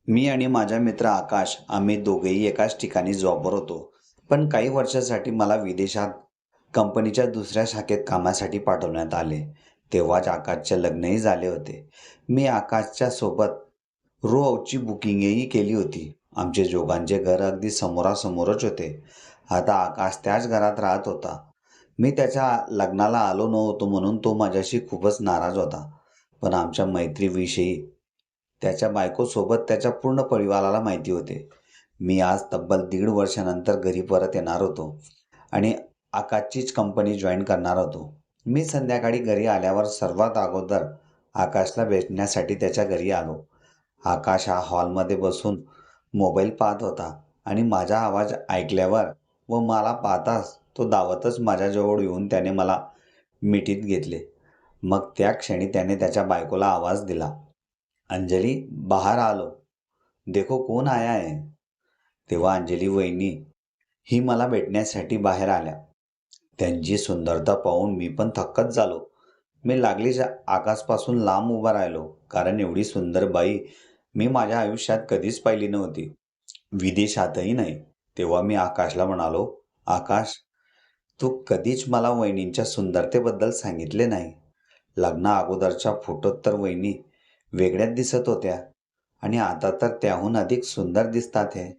मी आणि माझा मित्र आकाश आम्ही दोघेही एकाच ठिकाणी जॉबवर होतो. पण काही वर्षांसाठी मला विदेशात कंपनीच्या दुसऱ्या शाखेत कामासाठी पाठवण्यात आले. तेव्हाच आकाशचे लग्नही झाले होते. मी आकाशच्या सोबत रो हाऊसची बुकिंगही केली होती. आमचे दोघांचे घर अगदी समोरासमोरच होते. आता आकाश त्याच घरात राहत होता. मी त्याच्या लग्नाला आलो नव्हतो म्हणून तो माझ्याशी खूपच नाराज होता. पण आमच्या मैत्रीविषयी त्याच्या बायकोसोबत त्याच्या पूर्ण परिवाराला माहिती होते. मी आज तब्बल 1.5 वर्षानंतर घरी परत येणार होतो आणि आकाशचीच कंपनी जॉईन करणार होतो. मी संध्याकाळी घरी आल्यावर सर्वात अगोदर आकाशला भेटण्यासाठी त्याच्या घरी आलो. आकाश हा हॉलमध्ये बसून मोबाईल पाहत होता आणि माझा आवाज ऐकल्यावर व मला पाहताच तो धावतच माझ्याजवळ येऊन त्याने मला मिठीत घेतले. मग त्या क्षणी त्याने त्याच्या बायकोला आवाज दिला, "अंजली, बाहर आलो. देखो कौन आया है." तेव्हा अंजली वहिनी ही मला भेटण्यासाठी बाहेर आल्या. त्यांची सुंदरता पाहून मी पण थक्कच झालो. मी लागलीच आकाशपासून लांब उभा राहिलो, कारण एवढी सुंदर बाई मी माझ्या आयुष्यात कधीच पाहिली नव्हती, विदेशातही नाही. तेव्हा मी आकाशला म्हणालो, "आकाश, तू कधीच मला वहिनींच्या सुंदरतेबद्दल सांगितले नाही. लग्ना अगोदरच्या फोटोत तर वहिनी वेगळ्याच दिसत होत्या आणि आता तर त्याहून अधिक सुंदर दिसतात हे."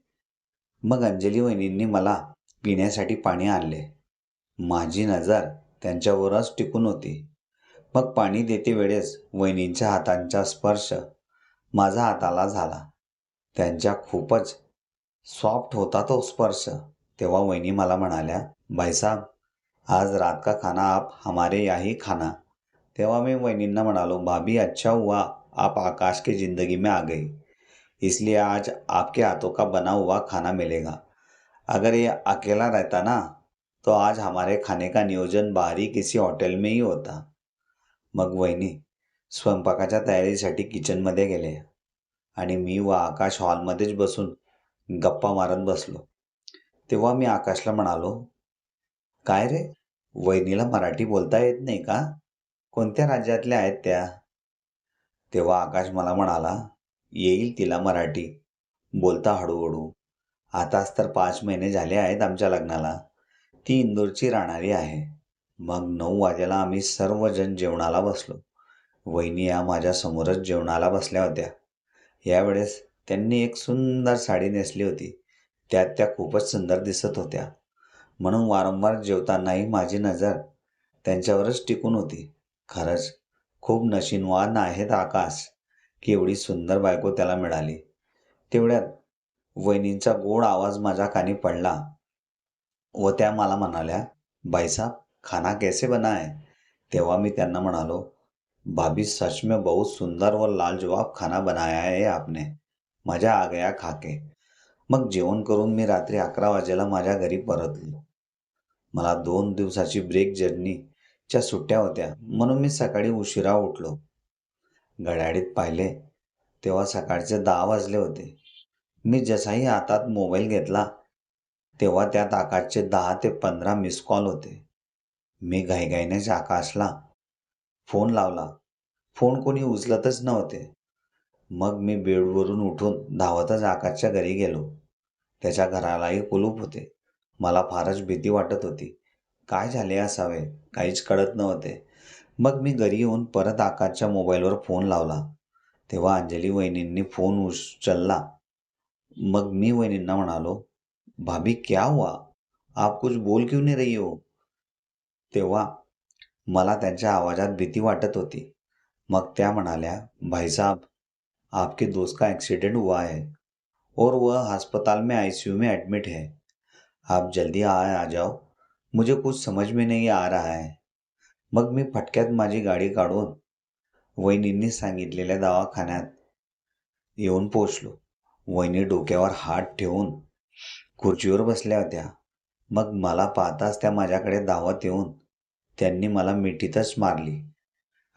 मग अंजली वहिनींनी मला पिण्यासाठी पाणी आणले. माझी नजर त्यांच्यावरच टिकून होती. मग पाणी देते वेळेस वहिनींच्या हातांचा स्पर्श माझा हाताला झाला. त्यांच्या खूपच सॉफ्ट होता तो स्पर्श. तेव्हा वहिनी मला म्हणाल्या, "भाई साहब, आज रात का खाना आप हमारे यहाँ ही खाना." तेव्हा मी वहिनींना म्हणालो, "भाभी, अच्छा हुआ आप आकाश की ज़िंदगी में आ गई, इसलिए आज आपके हाथों का बना हुआ खाना मिलेगा. अगर ये अकेला रहता ना, तो आज हमारे खाने का नियोजन बाहर ही किसी हॉटेल में ही होता." मग वहिनी स्वयंपाकाच्या तयारीसाठी किचनमध्ये गेले आणि मी व आकाश हॉलमध्येच बसून गप्पा मारत बसलो. तेव्हा मी आकाशला म्हणालो, "काय रे, वहिनीला मराठी बोलता येत नाही का? कोणत्या राज्यातल्या आहेत त्या?" तेव्हा आकाश मला म्हणाला, "येईल तिला मराठी, बोलता हळूहळू. आताच तर 5 महिने झाले आहेत आमच्या लग्नाला. ती इंदोरची राहणारी आहे." मग 9 वाजेला आम्ही सर्वजण जेवणाला बसलो. वहिनी या माझ्यासमोरच जेवणाला बसल्या होत्या. यावेळेस त्यांनी एक सुंदर साडी नेसली होती. त्यात त्या खूपच सुंदर दिसत होत्या. म्हणून वारंवार जेवतानाही माझी नजर त्यांच्यावरच टिकून होती. खरंच खूप नशीबवान आहेत आकाश, की एवढी सुंदर बायको त्याला मिळाली. तेवढ्यात वहिनींचा गोड आवाज माझ्या कानी पडला व त्या मला म्हणाल्या, "भाई साहब, खाना कैसे बना है?" तेव्हा मी त्यांना म्हणालो, "भाभी, सच में बहुत सुंदर व लाजवाब खाना बनाया है आपने. मजा आ गया खा के." मग जेवण करून मी रात्री 11 वाजेला माझ्या घरी परतलो. मला 2 दिवसाची ब्रेक जर्नीच्या सुट्ट्या होत्या, म्हणून मी सकाळी उशिरा उठलो. घड्याळीत पाहिले तेव्हा सकाळचे 10 वाजले होते. मी जसाही हातात मोबाईल घेतला तेव्हा त्यात आकाशचे 10 ते 15 मिस कॉल होते. मी घाईघाईनेच आकाशला फोन लावला. फोन कोणी उचलतच नव्हते. मग मी बेडवरून उठून धावतच आकाशच्या घरी गेलो. त्याच्या घरालाही कुलूप होते. मला फारच भीती वाटत होती. काय झाले असावे, काहीच कळत नव्हते. मग मी घरी येऊन परत आकाशच्या मोबाईलवर फोन लावला. तेव्हा अंजली वहिनींनी फोन उचलला. मग मी वहिनींना म्हणालो, "भाभी, क्या हुआ? आप कुछ बोल क्यों नहीं रही हो?" तेव्हा मला त्यांच्या आवाजात भीती वाटत होती. मग त्या म्हणाल्या, "भाई साहब, आपके दोस्त का एक्सीडेंट हुआ है और वह अस्पताल में आईसीयू में एडमिट है. आप जल्दी आ जाओ. मुझे कुछ समझ में नहीं आ रहा है." मग मी फटक्यात माझी गाडी काढून वहिनींनी सांगितलेल्या दवाखान्यात येऊन पोहोचलो. वहिनी डोक्यावर हात ठेवून खुर्चीवर बसल्या होत्या. मग मला पाहताच त्या माझ्याकडे धावत येऊन त्यांनी मला मिठीतच मारली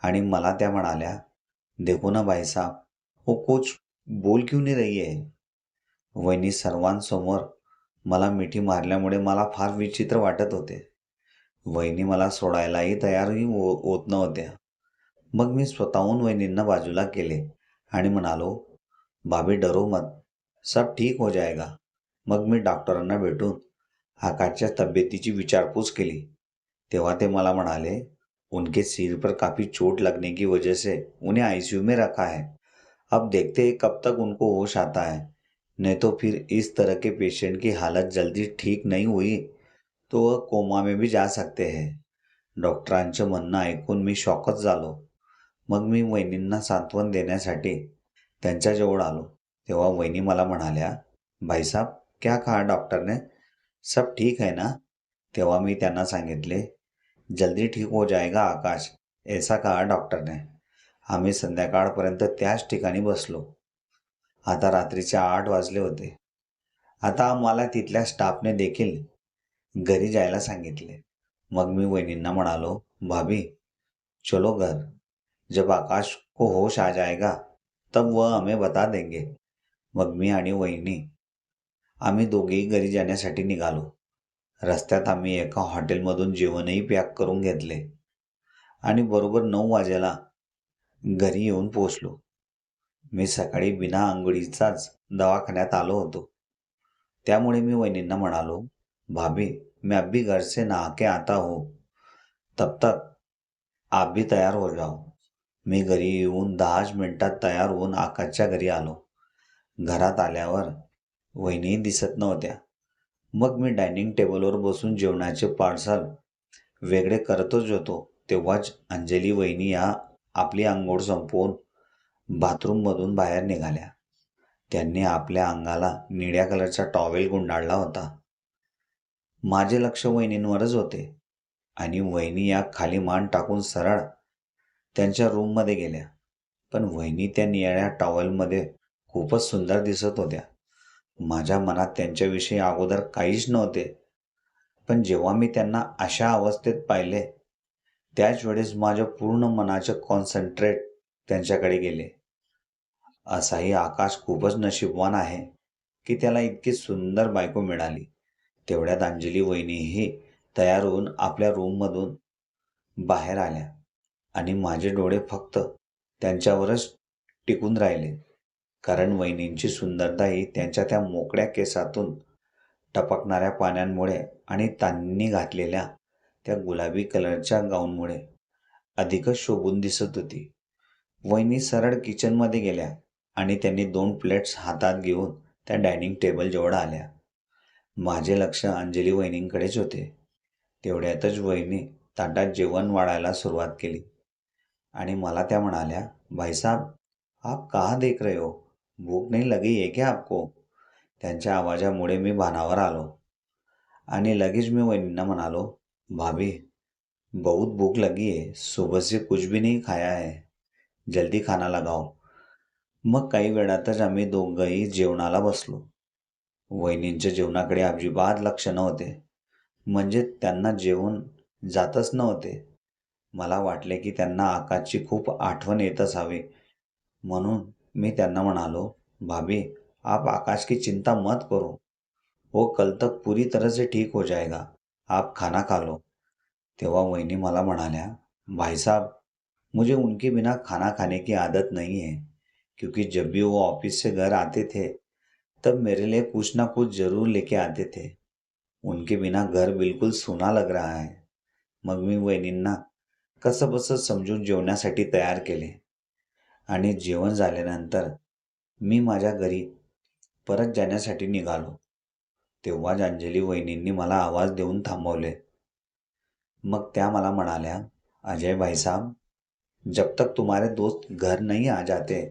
आणि मला त्या म्हणाल्या, "देखो ना भाई साहब, वो कुछ बोल क्यों नहीं रही है." वहिनी सर्वांसमोर मला मिठी मारल्यामुळे मला फार विचित्र वाटत होते. वहिनी मला सोडायलाही तयारही होत नव्हत्या. मग मी स्वतःहून वहिनींना बाजूला केले आणि म्हणालो, भाभी डरो मत, सब ठीक हो जाएगा. मग मी डॉक्टरांना भेटून आकाशच्या तब्येतीची विचारपूस केली. तेव्हा ते मला म्हणाले, उनके सिर पर काफ़ी चोट लगने की वजह से उन्हें आईसीयू में रखा है. अब देखते हैं कब तक उनको होश आता है. नहीं तो फिर इस तरह के पेशेंट की हालत जल्दी ठीक नहीं हुई तो वह कोमा में भी जा सकते हैं. डॉक्टरांचं म्हणणं ऐकून मी शॉकच झालो. मग मी वहिनींना सांत्वन देण्यासाठी त्यांच्याजवळ आलो. तेव्हा वहिनी मला म्हणाल्या, भाईसाब क्या कहा डॉक्टर ने, सब ठीक है ना. तेव्हा मी त्यांना सांगितले, जल्दी ठीक हो जाएगा आकाश, ऐसा कहा डॉक्टर ने. आम्ही संध्याकाळपर्यंत त्याच ठिकाणी बसलो. आता रात्रीचे 8 वाजले होते. आता मला तिथल्या स्टाफने देखील घरी जायला सांगितले. मग मी वहिनींना म्हणालो, भाभी चलो घर, जब आकाश को होश आ जाएगा तब वह हमें बता देंगे. मग मी आणि वहिनी आम्ही दोघेही घरी जाण्यासाठी निघालो. रस्त्यात आम्ही एका हॉटेलमधून जेवणही पॅक करून घेतले आणि बरोबर 9 वाजेला घरी येऊन पोहोचलो. मी सकाळी बिना अंघोळीचाच दवाखान्यात आलो होतो. त्यामुळे मी वहिनींना म्हणालो, भाभी मैं अभी घर से नहा के आता हूँ, तब तक आप भी तयार हो जाओ. मी घरी येऊन 10 मिनिटात तयार होऊन आकाशच्या घरी आलो. घरात आल्यावर वहिनी दिसत नव्हत्या. मग मी डायनिंग टेबलवर बसून जेवणाचे पार्सल वेगळे करतच होतो. तेव्हाच अंजली वहिनी या आपली अंघोळ संपवून बाथरूममधून बाहेर निघाल्या. त्यांनी आपल्या अंगाला निळ्या कलरचा टॉवेल गुंडाळला होता. माझे लक्ष वहिनींवरच होते आणि वहिनी या खाली मान टाकून सरळ त्यांच्या रूममध्ये गेल्या. पण वहिनी त्या निळ्या टॉवेलमध्ये खूपच सुंदर दिसत होत्या. माझ्या मनात त्यांच्याविषयी अगोदर काहीच नव्हते. पण जेव्हा मी त्यांना अशा अवस्थेत पाहिले, त्याच वेळेस माझ्या पूर्ण मनाचे कॉन्सन्ट्रेट त्यांच्याकडे गेले. असाही आकाश खूपच नशीबवान आहे की त्याला इतकी सुंदर बायको मिळाली. तेवढ्यात अंजली वहिनीही तयार होऊन आपल्या रूममधून बाहेर आल्या आणि माझे डोळे फक्त त्यांच्यावरच टिकून राहिले. कारण वहिनींची सुंदरता ही त्यांच्या त्या मोकळ्या केसातून टपकणाऱ्या पाण्यामुळे आणि त्यांनी घातलेल्या त्या गुलाबी कलरच्या गाऊनमुळे अधिकच शोभून दिसत होती. वहिनी सरळ किचनमध्ये गेल्या आणि त्यांनी 2 प्लेट्स हातात घेऊन त्या डायनिंग टेबलजवळ आल्या. माझे लक्ष अंजली वहिनींकडेच होते. तेवढ्यातच वहिनी ताटात जेवण वाढायला सुरुवात केली आणि मला त्या म्हणाल्या, भाईसाब आप कहाँ देख रहे हो, भूक नहीं लगी है क्या आपको. त्यांच्या आवाजामुळे मी भानावर आलो आणि लगेच मी वहिनींना म्हणालो, भाभी बहुत भूख लगी है, सुबह से कुछ भी नहीं खाया है, जल्दी खाना लगाओ. मग काही वेळातच आम्ही दोघंही जेवणाला बसलो. वहिनींच्या जेवणाकडे अजिबात लक्ष नव्हते. म्हणजे त्यांना जेवण जातच नव्हते. मला वाटले की त्यांना आकाशची खूप आठवण येत असावी. म्हणून मी त्यांना म्हणालो, भाभी आप आकाश की चिंता मत करो, वो कल तक पूरी तरह से ठीक हो जाएगा, आप खाना खा लो. तेव्हा वहिनी मला म्हणाल्या, भाई साहब मुझे उनके बिना खाना खाने की आदत नहीं है, क्योंकि जब भी वो ऑफिस से घर आते थे तब मेरे लिए कुछ ना कुछ जरूर लेके आते थे. उनके बिना घर बिलकुल सूना लग रहा है. मग मी वहिनींना कसंबसं समजून जेवण्यासाठी तयार केले आणि जेवण झाल्यानंतर मी माझ्या घरी परत जाण्यासाठी निघालो. तेव्हाच अंजली वहिनींनी मला आवाज देऊन थांबवले. मग त्या मला म्हणाल्या, अजय भाई साहब जब तक तुम्हारे दोस्त घर नहीं आ जाते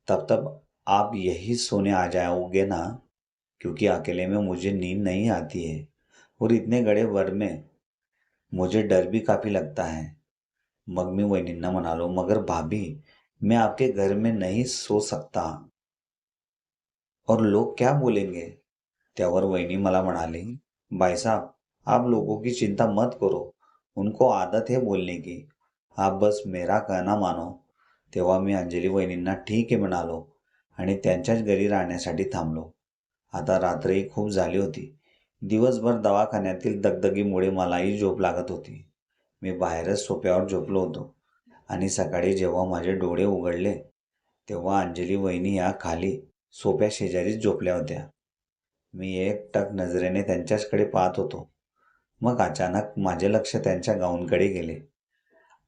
तब तक आप यही सोने आ जाओगे ना, क्योंकि अकेले में मुझे नींद नहीं आती है और इतने बड़े घर में मुझे डर भी काफ़ी लगता है. मग मी वहिनींना म्हणालो, मगर भाभी मैं आपके घर में नहीं सो सकता और लोग क्या बोलेंगे. त्यावर वहिनी मला म्हणाली, भाई साहब आप लोगों की चिंता मत करो, उनको आदत है बोलने की, आप बस मेरा कहना मानो. तेव्हा मी अंजली वहिनींना ठीक आहे म्हणालो आणि त्यांच्याच घरी राहण्यासाठी थांबलो. आता रात्रही खूप झाली होती. दिवसभर दवाखान्यातील दगदगीमुळे मलाही झोप लागत होती. मी बाहेरच सोफ्यावर झोपलो होतो आणि सकाळी जेव्हा माझे डोळे उघडले तेव्हा अंजली वहिनी या खाली सोफ्या शेजारीच झोपल्या होत्या. मी एकटक नजरेने त्यांच्याचकडे पाहत होतो. मग अचानक माझे लक्ष त्यांच्या गाऊनकडे गेले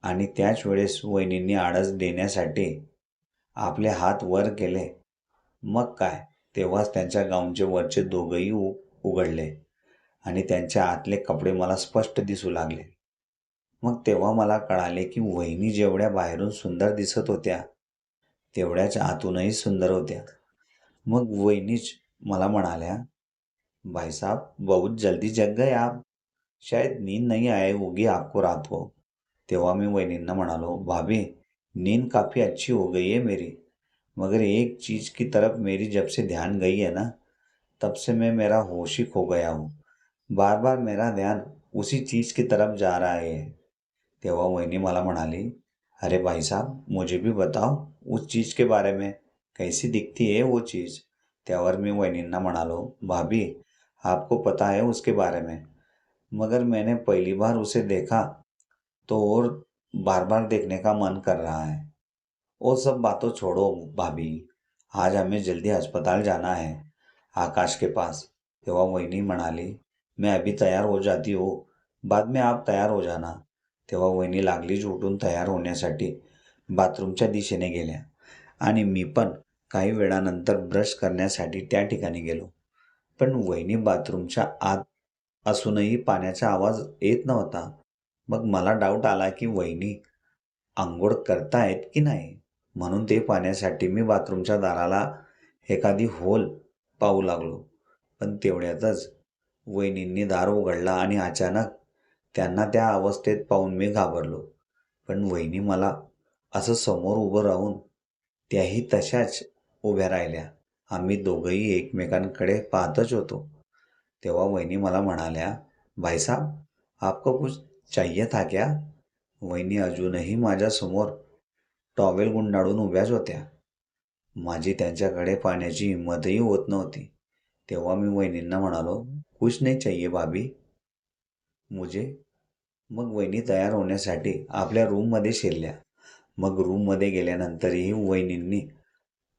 आणि त्याच वेळेस वहिनींनी आळस देण्यासाठी आपले हात वर केले. मग काय, तेव्हाच त्यांच्या गाऊनचे वरचे दोघंही उघडले आणि त्यांच्या आतले कपडे मला स्पष्ट दिसू लागले. मग तेव्हा मला कळाले की वहिनी जेवढ्या बाहेरून सुंदर दिसत होत्या तेवढ्याच आतूनही सुंदर होत्या. मग वहिनीच मला म्हणाल्या, भाई साहब बहुत जल्दी जग गए आप, शायद नींद नहीं आए होगी आपको रात को. तेव्हा मी वहिनींना म्हणालो, भाभी नींद काफ़ी अच्छी हो गई है मेरी, मगर एक चीज़ की तरफ मेरी जब से ध्यान गई है ना, तब से मैं मेरा होश ही खो गया हूँ. बार बार मेरा ध्यान उसी चीज़ की तरफ जा रहा है. तेव्हा वहिनी मला म्हणाली, अरे भाई साहब मुझे भी बताओ उस चीज़ के बारे में, कैसी दिखती है वो चीज़. त्यावर मी वहिनींना म्हणालो, भाभी आपको पता है उसके बारे में, मगर मैंने पहली बार उसे देखा तो और बार बार देखने का मन कर रहा है. वो सब बातों छोड़ो भाभी, आज हमें जल्दी अस्पताल जाना है, आकाश के पास. तेव्हा वहिनी म्हणाली, मैं अभी तयार हो जाती हूँ, बाद में आप तयार हो जाना. तेव्हा वहिनी लागलीच उठून तयार होण्यासाठी बाथरूमच्या दिशेने गेल्या आणि मी पण काही वेळानंतर ब्रश करण्यासाठी त्या ठिकाणी गेलो. पण वहिनी बाथरूमच्या आत असूनही पाण्याचा आवाज येत नव्हता. मग मला डाऊट आला की वहिनी अंघोळ करतायत की नाही, म्हणून ते पाहण्यासाठी मी बाथरूमच्या दाराला एखादी होल पाहू लागलो. पण तेवढ्यातच वहिनींनी दार उघडला आणि अचानक त्यांना त्या अवस्थेत पाहून मी घाबरलो. पण वहिनी मला असं समोर उभं राहून त्याही तशाच उभ्या राहिल्या. आम्ही दोघंही एकमेकांकडे पाहतच होतो. तेव्हा वहिनी मला म्हणाल्या, भाई साहब आपको कुछ चाहिए था क्या. वहिनी अजूनही माझ्यासमोर टॉवेल गुंडाळून उभ्याच होत्या. माझी त्यांच्याकडे पाहण्याची हिंमतही होत नव्हती. तेव्हा मी वहिनींना म्हणालो, कुछ नहीं चाहिए भाभी मुझे. मग वहिनी तयार होण्यासाठी आपल्या रूममध्ये शिरल्या. मग रूममध्ये गेल्यानंतरही वहिनींनी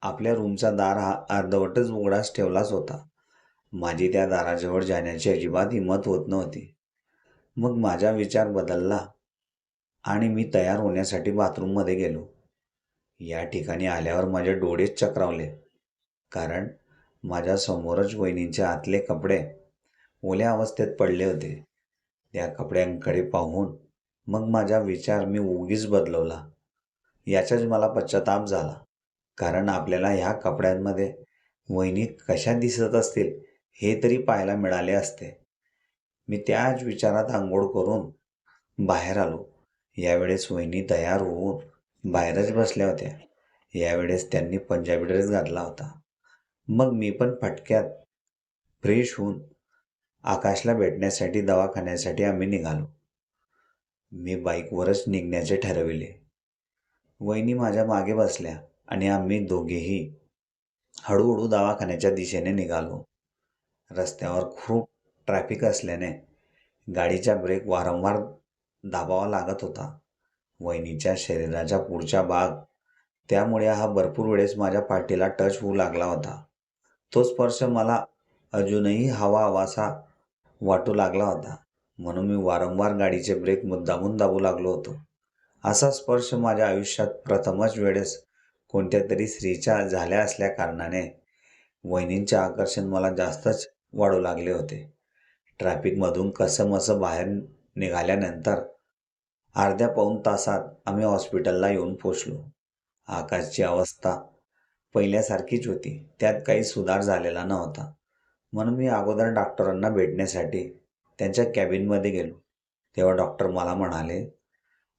आपल्या रूमचा दार हा अर्धवटच उघडाच ठेवलाच होता. माझी त्या दाराजवळ जाण्याची अजिबात हिंमत होत नव्हती. मग माझा विचार बदलला आणि मी तयार होण्यासाठी बाथरूममध्ये गेलो. या ठिकाणी आल्यावर माझे डोळेच चक्रावले, कारण माझ्यासमोरच वहिनींचे आतले कपडे ओल्या अवस्थेत पडले होते. त्या कपड्यांकडे पाहून मग माझा विचार मी उगीच बदलवला. याचाच मला पश्चाताप झाला, कारण आपल्याला ह्या कपड्यांमध्ये वहिनी कशा दिसत असतील हे तरी पाहायला मिळाले असते. मी त्याच विचारात आंघोळ करून बाहेर आलो. यावेळेस वहिनी तयार होऊन बाहेरच बसल्या होत्या. यावेळेस त्यांनी पंजाबी ड्रेस घातला होता. मग मी पण फटक्यात फ्रेश होऊन आकाशला भेटण्यासाठी दवाखान्यासाठी आम्ही निघालो. मी बाईकवरच निघण्याचे ठरविले. वहिनी माझ्या मागे बसल्या आणि आम्ही दोघेही हळूहळू दवाखान्याच्या दिशेने निघालो. रस्त्यावर खूप ट्रॅफिक असल्याने गाडीचा ब्रेक वारंवार दाबावा लागत होता. वहिनीच्या शरीराचा पुढचा भाग त्यामुळे हा भरपूर वेळेस माझ्या पाठीला टच होऊ लागला होता. तो स्पर्श मला अजूनही हवाहवासा वाटू लागला होता, म्हणून मी वारंवार गाडीचे ब्रेक मुद्दामून दाबू लागलो होतो. असा स्पर्श माझ्या आयुष्यात प्रथमच वेळेस कोणत्या तरी स्त्रीच्या झाल्या असल्या कारणाने वहिनींचे आकर्षण मला जास्तच वाढू लागले होते. ट्रॅफिकमधून कसंमसं बाहेर निघाल्यानंतर अर्ध्या पाऊण तासात आम्ही हॉस्पिटलला येऊन पोचलो. आकाशची अवस्था पहिल्यासारखीच होती, त्यात काही सुधार झालेला नव्हता. म्हणून मी अगोदर डॉक्टरांना भेटण्यासाठी त्यांच्या कॅबिनमध्ये गेलो. तेव्हा डॉक्टर मला म्हणाले,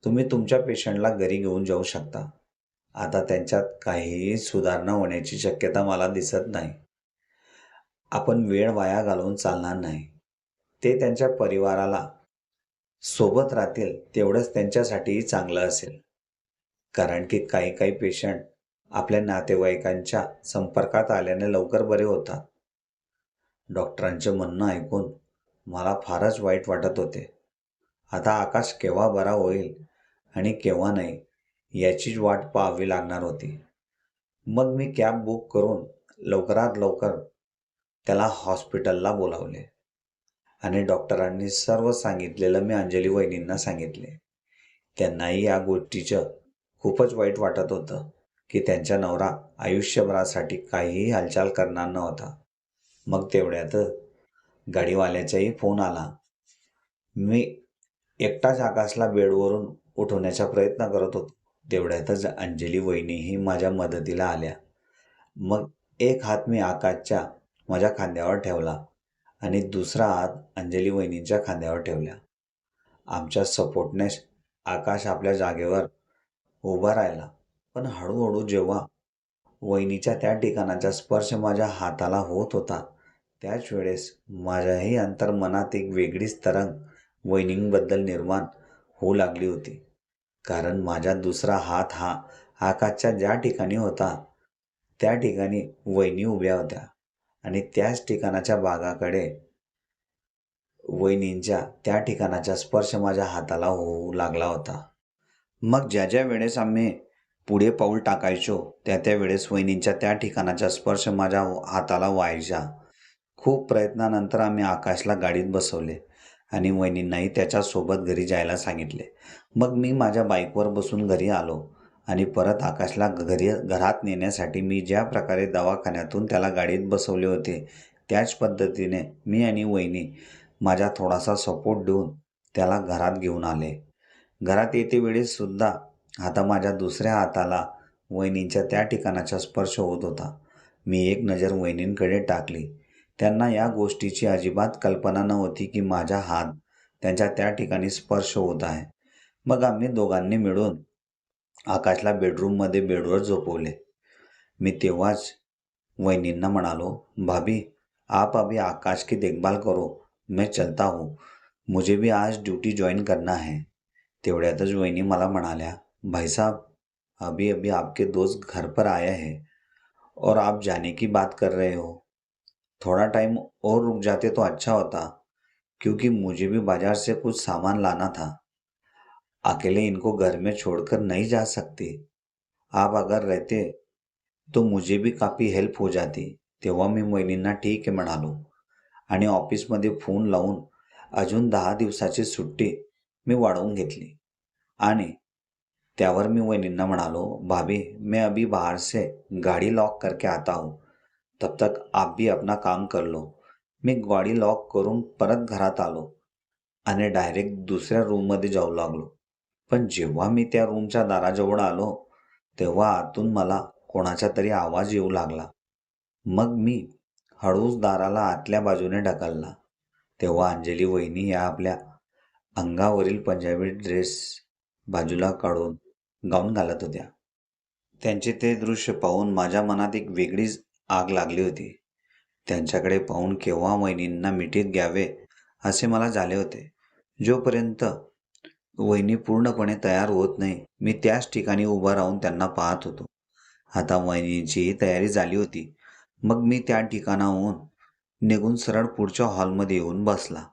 तुम्ही तुमच्या पेशंटला घरी घेऊन जाऊ शकता. आता त्यांच्यात काहीही सुधारणा होण्याची शक्यता मला दिसत नाही. आपण वेळ वाया घालवून चालणार नाही. ते त्यांच्या परिवाराला सोबत राहतील तेवढंच त्यांच्यासाठीही चांगलं असेल. कारण की काही काही पेशंट आपल्या नातेवाईकांच्या संपर्कात आल्याने लवकर बरे होतात. डॉक्टरांचे म्हणणं ऐकून मला फारच वाईट वाटत होते. आता आकाश केव्हा बरा होईल आणि केव्हा नाही याचीच वाट पाहावी लागणार होती. मग मी कॅब बुक करून लवकरात लवकर त्याला हॉस्पिटलला बोलावले आणि डॉक्टरांनी सर्व सांगितलेलं मी अंजली वहिनींना सांगितले. त्यांनाही या गोष्टीचं खूपच वाईट वाटत होतं की त्यांचा नवरा आयुष्यभरासाठी काहीही हालचाल करणार नव्हता. मग तेवढ्यात गाडीवाल्याचाही फोन आला. मी एकटाच आकाशला बेडवरून उठवण्याचा प्रयत्न करत होतो. तेवढ्यातच अंजली वहिनीही माझ्या मदतीला आल्या. मग एक हात मी आकाशच्या माझ्या खांद्यावर ठेवला आणि दुसरा हात अंजली वहिनींच्या खांद्यावर ठेवला. आमच्या सपोर्टने आकाश आपल्या जागेवर उभा राहिला. पण हळूहळू जेव्हा वहिनीच्या त्या ठिकाणाचा स्पर्श माझ्या हाताला होत होता, त्याच वेळेस माझ्याही अंतर्मनात एक वेगळीच तरंग वहिनींबद्दल निर्माण होऊ लागली होती. कारण माझा दुसरा हात हा आकाशच्या ज्या ठिकाणी होता त्या ठिकाणी वहिनी उभ्या होत्या आणि त्याच ठिकाणाच्या भागाकडे वहिनींच्या त्या ठिकाणाचा स्पर्श माझ्या हाताला होऊ लागला होता. मग ज्या वेळेस आम्ही पुढे पाऊल टाकायचो त्या वेळेस वहिनींच्या त्या ठिकाणाचा स्पर्श माझ्या हाताला व्हायचा. खूप प्रयत्नानंतर आम्ही आकाशला गाडीत बसवले आणि वहिनींनाही त्याच्यासोबत घरी जायला सांगितले. मग मी माझ्या बाईकवर बसून घरी आलो आणि परत आकाशला घरात नेण्यासाठी मी ज्या प्रकारे दवाखान्यातून त्याला गाडीत बसवले होते त्याच पद्धतीने मी आणि वहिनी माझा थोडासा सपोर्ट देऊन त्याला घरात घेऊन आले. घरात येते वेळेस सुद्धा आता माझ्या दुसऱ्या हाताला वहिनींच्या त्या ठिकाणाचा स्पर्श होत होता. मी एक नजर वहिनींकडे टाकली. त्यांना या गोष्टीची अजिबात कल्पना नव्हती की माझा हात त्यांच्या त्या ठिकाणी स्पर्श होत आहे. मग आम्ही दोघांनी मिळून आकाशला बेडरूममध्ये बेडवर झोपवले. मी तेव्हाच वहिनींना म्हणालो, भाभी आप अभी आकाश की देखभाल करो, मैं चलता हूँ, मुझे भी आज ड्यूटी ज्वाइन करना है. तेवढ्यातच वहिनी मला म्हणाल्या, भाई साहब अभी अभी आपके दोस्त घर पर आए हैं और आप जाने की बात कर रहे हो. थोड़ा टाइम और रुक जाते तो अच्छा होता, क्योंकि मुझे भी बाजार से कुछ सामान लाना था. अकेले इनको घर में छोड़कर नहीं जा सकती. आप अगर रहते तो मुझे भी काफी हेल्प हो जाती. तेव्हा मी वहिनींना ठीक आहे म्हणालो आणि ऑफिसमध्ये फोन लावून अजून 10 दिवसाची सुट्टी मी वाढवून घेतली आणि त्यावर मी वहिनींना म्हणालो, भाभी मैं अभी बाहर से गाड़ी लॉक करके आता हूँ, तब तक आप भी अपना काम कर लो. मी गाडी लॉक करून परत घरात आलो आणि डायरेक्ट दुसऱ्या रूममध्ये जाऊ लागलो. पण जेव्हा मी त्या रूमच्या दाराजवळ आलो तेव्हा आतून मला कोणाचा तरी आवाज येऊ लागला. मग मी हळूच दाराला आतल्या बाजूने ढकलला. तेव्हा अंजली वहिनी या आपल्या अंगावरील पंजाबी ड्रेस बाजूला काढून गाऊन घालत होत्या. त्यांचे ते दृश्य पाहून माझ्या मनात एक वेगळीच आग लागली होती. त्यांच्याकडे पाहून केव्हा वहिनींना मिठीत घ्यावे असे मला झाले होते. जोपर्यंत वहिनी पूर्णपणे तयार होत नाही मी त्याच ठिकाणी उभा राहून त्यांना पाहत होतो. आता वहिनींचीही तयारी झाली होती. मग मी त्या ठिकाणाहून निघून सरळ पुढच्या हॉलमध्ये येऊन बसला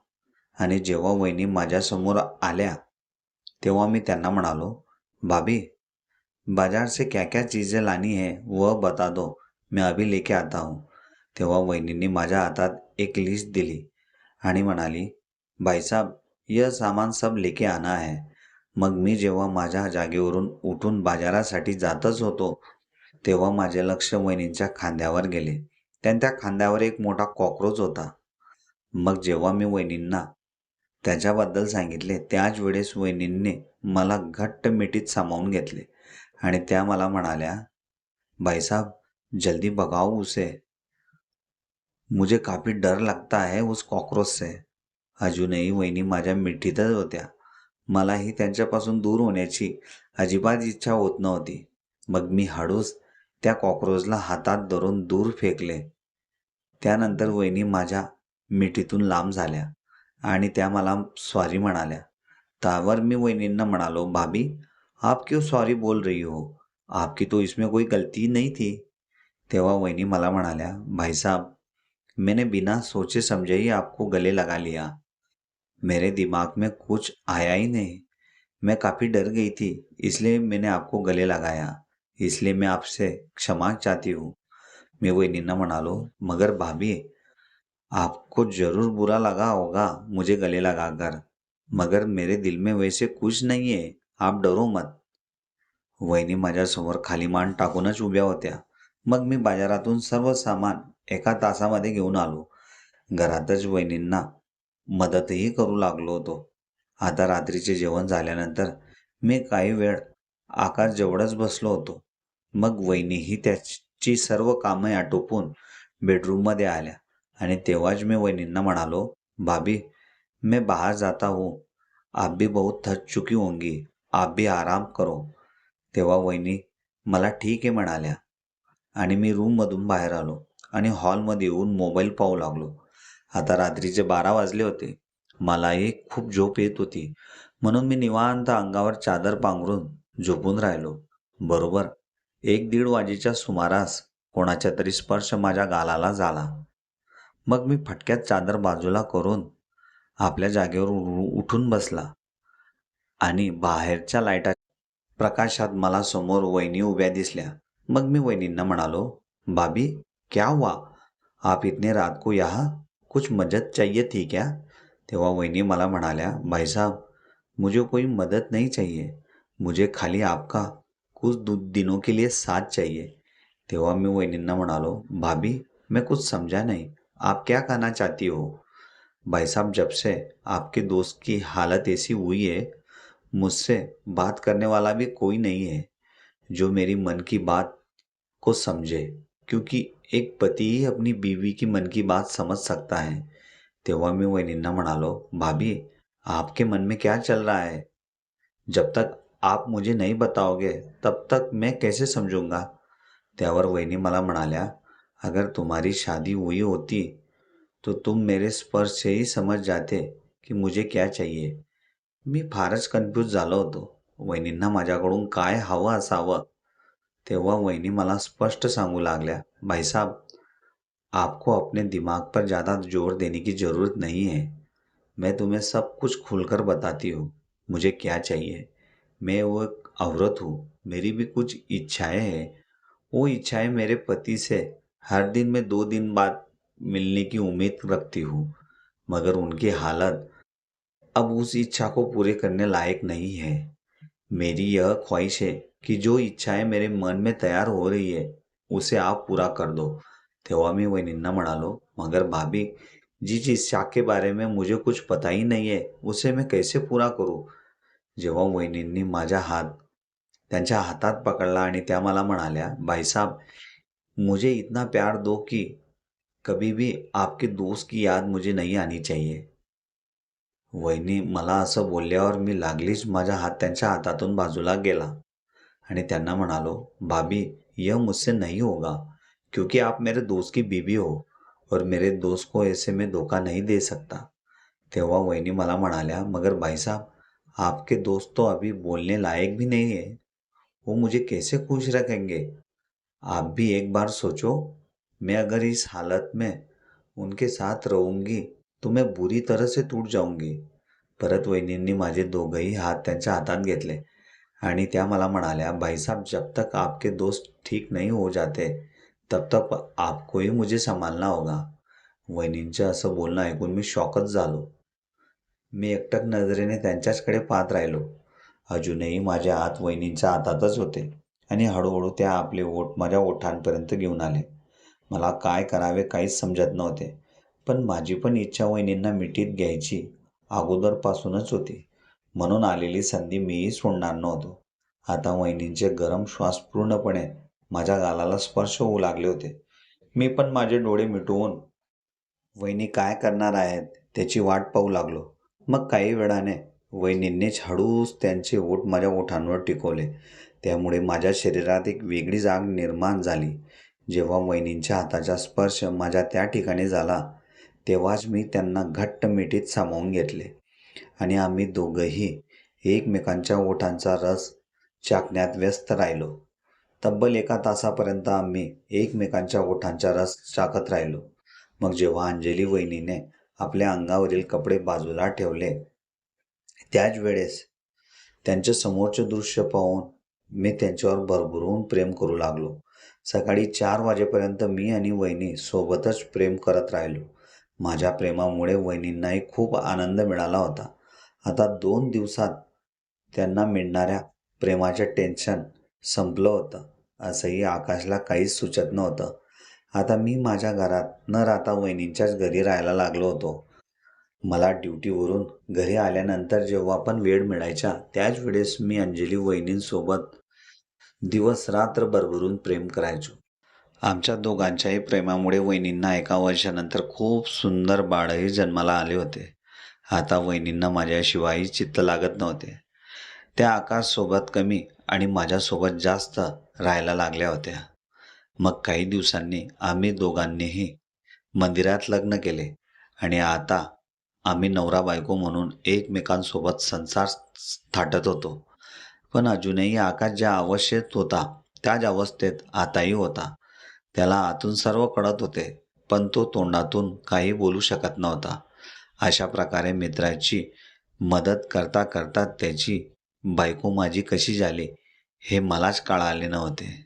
आणि जेव्हा वहिनी माझ्यासमोर आल्या तेव्हा मी त्यांना म्हणालो, भाभी बाजार से क्या क्या चीज़ें लानी है वह बता दो, मैं अभी लेके आता हूँ. तेव्हा वहिनींनी माझ्या हातात एक लिस्ट दिली आणि म्हणाली, भाई साहब यह सामान सब लेके आना है. मग मी जेव्हा माझ्या जागेवरून उठून बाजारासाठी जातच होतो तेव्हा माझे लक्ष वहिनींच्या खांद्यावर गेले. त्यांच्या खांद्यावर एक मोठा कॉक्रोच होता. मग जेव्हा मी वहिनींना त्याच्याबद्दल सांगितले त्याच वेळेस वहिनींनी मला घट्ट मिठीत सामावून घेतले आणि त्या मला म्हणाल्या, भाई साहब जल्दी भगाओ उसे, मुझे काफी डर लगता है उस कॉक्रोच से. अजूनही वहिनी माझ्या मिठीतच होत्या. मलाही त्यांच्यापासून दूर होण्याची अजिबात इच्छा होत नव्हती. मग मी हळूच त्या कॉक्रोचला हातात धरून दूर फेकले. त्यानंतर वहिनी माझ्या मिठीतून लांब झाल्या आणि त्या मला सॉरी म्हणाल्या. त्यावर मी वहिनींना म्हणालो, भाभी आप क्यों सॉरी बोल रही हो, आपकी तो इसमें कोई गलती नहीं थी. तेव्हा वहिनी मला म्हणाल्या, भाई साहब मैंने बिना सोचे समझे ही आपको गले लगा लिया. मेरे दिमाग में कुछ आया ही नहीं. मैं काफ़ी डर गई थी इसलिए मैंने आपको गले लगाया. इसलिए मैं आपसे क्षमा चाहती हूँ। मैं वहिनींना म्हणालो, मगर भाभी, आपको जरूर बुरा लगा होगा मुझे गले लगाकर, मगर मेरे दिल में वैसे कुछ नहीं है, आप डरो मत. वहिनी माझ्यासमोर खाली मान टाकूनच उभ्या होत्या. मग मी बाजारातून सर्व सामान एका तासामध्ये घेऊन आलो. घरातच वहिनींना मदतही करू लागलो होतो. आता रात्रीचे जेवण झाल्यानंतर मी काही वेळ आकाशजवळच बसलो होतो. मग वहिनीही त्याची सर्व कामे आटोपून बेडरूममध्ये आल्या आणि तेव्हाच मी वहिनींना म्हणालो, भाभी, मैं बाहर जाता हूँ, आप भी बहुत थक चुकी होंगी, आप भी आराम करो. तेव्हा वहिनी मला ठीक आहे म्हणाल्या आणि मी रूममधून बाहेर आलो आणि हॉलमध्ये येऊन मोबाईल पाहू लागलो. आता रात्रीचे 12 वाजले होते. मलाही खूप झोप येत होती, म्हणून मी निवांत अंगावर चादर पांघरून झोपून राहिलो. बरोबर 1-1:30 वाजेच्या सुमारास कोणाचा तरी स्पर्श माझ्या गालाला झाला. मग मी फटक्यात चादर बाजूला करून आपल्या जागेवर उठून बसला आणि बाहेरच्या लाईटाच्या प्रकाशात मला समोर वहिनी उभ्या दिसल्या. मग मी वहिनींना म्हणालो, भाभी, क्या हुआ? आप इतने रात को यहाँ? कुछ मदद चाहिए थी क्या? तेव्हा वहिनी मला म्हणाल्या, भाई साहब, मुझे कोई मदद नहीं चाहिए, मुझे खाली आपका कुछ दिनों के लिए साथ चाहिए. तेव्हा मी वहिनींना म्हणालो, भाभी, मैं कुछ समझा नहीं, आप क्या कहना चाहती हो? भाई साहब, जब से आपके दोस्त की हालत ऐसी हुई है, मुझसे बात करने वाला भी कोई नहीं है जो मेरी मन की बात को समझे, क्योंकि एक पति ही अपनी बीवी की मन की बात समझ सकता है. तेव्हा मी वहिनींना म्हणालो, भाभी, आपके मन में क्या चल रहा है? जब तक आप मुझे नहीं बताओगे तब तक मैं कैसे समझूंगा? त्यावर वहिनी मला म्हणाल्या, अगर तुम्हारी शादी हुई होती तो तुम मेरे स्पर्श से ही समझ जाते की मुझे क्या चाहिए. मी फारच कन्फ्यूज झालो होतो. वहिनींना माझ्याकडून काय हवं असावं. तेव्हा वहिनी मला स्पष्ट सांगू लागल्या, भाई साहब, आपको अपने दिमाग पर ज़्यादा जोर देने की ज़रूरत नहीं है. मैं तुम्हें सब कुछ खुलकर बताती हूँ मुझे क्या चाहिए. मैं वो एक औरत हूँ, मेरी भी कुछ इच्छाएं हैं. वो इच्छाएं मेरे पति से हर दिन में 2 दिन बाद मिलने की उम्मीद रखती हूँ, मगर उनकी हालत अब उस इच्छा को पूरे करने लायक नहीं है. मेरी यह ख्वाहिश है कि जो इच्छाएं मेरे मन में तैयार हो रही है उसे आप पूरा कर दो. तेव्हा मी वहिनींना म्हणालो, मगर भाभी, जिस इच्छा के बारे में मुझे कुछ पता ही नहीं है उसे मैं कैसे पूरा करूं. जेव्हा वहिनींनी माझा हात त्यांच्या हातात पकडला आणि त्या मला म्हणाल्या, भाई साहब, मुझे इतना प्यार दो कि कभी भी आपके दोस्त की याद मुझे नहीं आनी चाहिए. वहिनी मला असं बोलल्यावर मी लागलीच माझा हात त्यांच्या हातातून बाजूला गेला आणि त्यांना म्हणालो, भाभी, यह मुझसे नहीं होगा, क्योंकि आप मेरे दोस्त की बीवी हो और मेरे दोस्त को ऐसे में धोखा नहीं दे सकता. तेव्हा वहिनी मला म्हणाल्या, मगर भाई साहब, आपके दोस्त तो अभी बोलने लायक भी नहीं है, वो मुझे कैसे खुश रखेंगे? आप भी एक बार सोचो, मैं अगर इस हालत में उनके साथ रहूंगी तो मैं बुरी तरह से टूट जाऊंगी. परत वहिनींनी माझे दोघंही हात त्यांच्या हातात घेतले आणि त्या मला म्हणाल्या, भाई साहब, जब तक आपके दोस्त ठीक नहीं हो जाते तब तक आपको ही मुझे संभालना होगा. वहिनींचं असं बोलणं ऐकून मी शॉकच झालो. मी एकटक नजरेने त्यांच्याचकडे पाहत राहिलो. अजूनही माझे हात वहिनींच्या हातातच होते आणि हळूहळू त्या आपले ओठ माझ्या ओठांपर्यंत घेऊन आले. मला काय करावे काहीच समजत नव्हते, पण माझी पण इच्छा वहिनींना मिठीत घ्यायची अगोदरपासूनच होती, म्हणून आलेली संधी मीही सोडणार नव्हतो. आता वहिनींचे गरम श्वास पूर्णपणे माझ्या गालाला स्पर्श होऊ लागले होते. मी पण माझे डोळे मिटवून वहिनी काय करणार आहेत त्याची वाट पाहू लागलो. मग काही वेळाने वहिनींनीच हळूच त्यांचे ओठ माझ्या ओठांवर टिकवले. त्यामुळे माझ्या शरीरात एक वेगळी जाग निर्माण झाली. जेव्हा वहिनींच्या हाताचा स्पर्श माझ्या त्या ठिकाणी झाला तेव्हाच मी त्यांना घट्ट मिठीत सामावून घेतले आणि आम्ही दोघंही एकमेकांच्या ओठांचा रस चाखण्यात व्यस्त राहिलो. तब्बल 1 तासापर्यंत आम्ही एकमेकांच्या ओठांचा रस चाखत राहिलो. मग जेव्हा अंजली वहिनीने आपल्या अंगावरील कपडे बाजूला ठेवले त्याच वेळेस त्यांचे समोरचे दृश्य पाहून मी त्यांच्यावर भरभरून प्रेम करू लागलो. सकाळी 4 वाजेपर्यंत मी आणि वहिनी सोबतच प्रेम करत राहिलो. माझ्या प्रेमामुळे वहिनींनाही खूप आनंद मिळाला होता. आता 2 दिवसात त्यांना मिळणाऱ्या प्रेमाचे टेन्शन संपलं होतं. असंही आकाशला काहीच सुचत नव्हतं. आता मी माझ्या घरात न राहता वहिनींच्याच घरी राहायला लागलो होतो. मला ड्युटीवरून घरी आल्यानंतर जेव्हा पण वेळ मिळायचा त्याच वेळेस मी अंजली वहिनींसोबत दिवस-रात्र भरभरून प्रेम करायचो. आमच्या दोघांच्याही प्रेमामुळे वहिनींना एका वर्षानंतर खूप सुंदर बाळही जन्माला आले होते. आता वहिनींना माझ्याशिवायही चित्त लागत नव्हते. त्या आकाशसोबत कमी आणि माझ्यासोबत जास्त राहायला लागल्या होत्या. मग काही दिवसांनी आम्ही दोघांनीही मंदिरात लग्न केले आणि आता आम्ही नवरा-बायको म्हणून एकमेकांसोबत संसार थाटत होतो. पण अजूनही आकाश ज्या अवस्थेत होता त्याच अवस्थेत आताही होता. त्याला आतून सर्व कळत होते, पण तो तोंडातून काही बोलू शकत नव्हता. अशा प्रकारे मित्राची मदत करता करता त्याची बायको माझी कशी झाली हे मलाच कळाले नव्हते.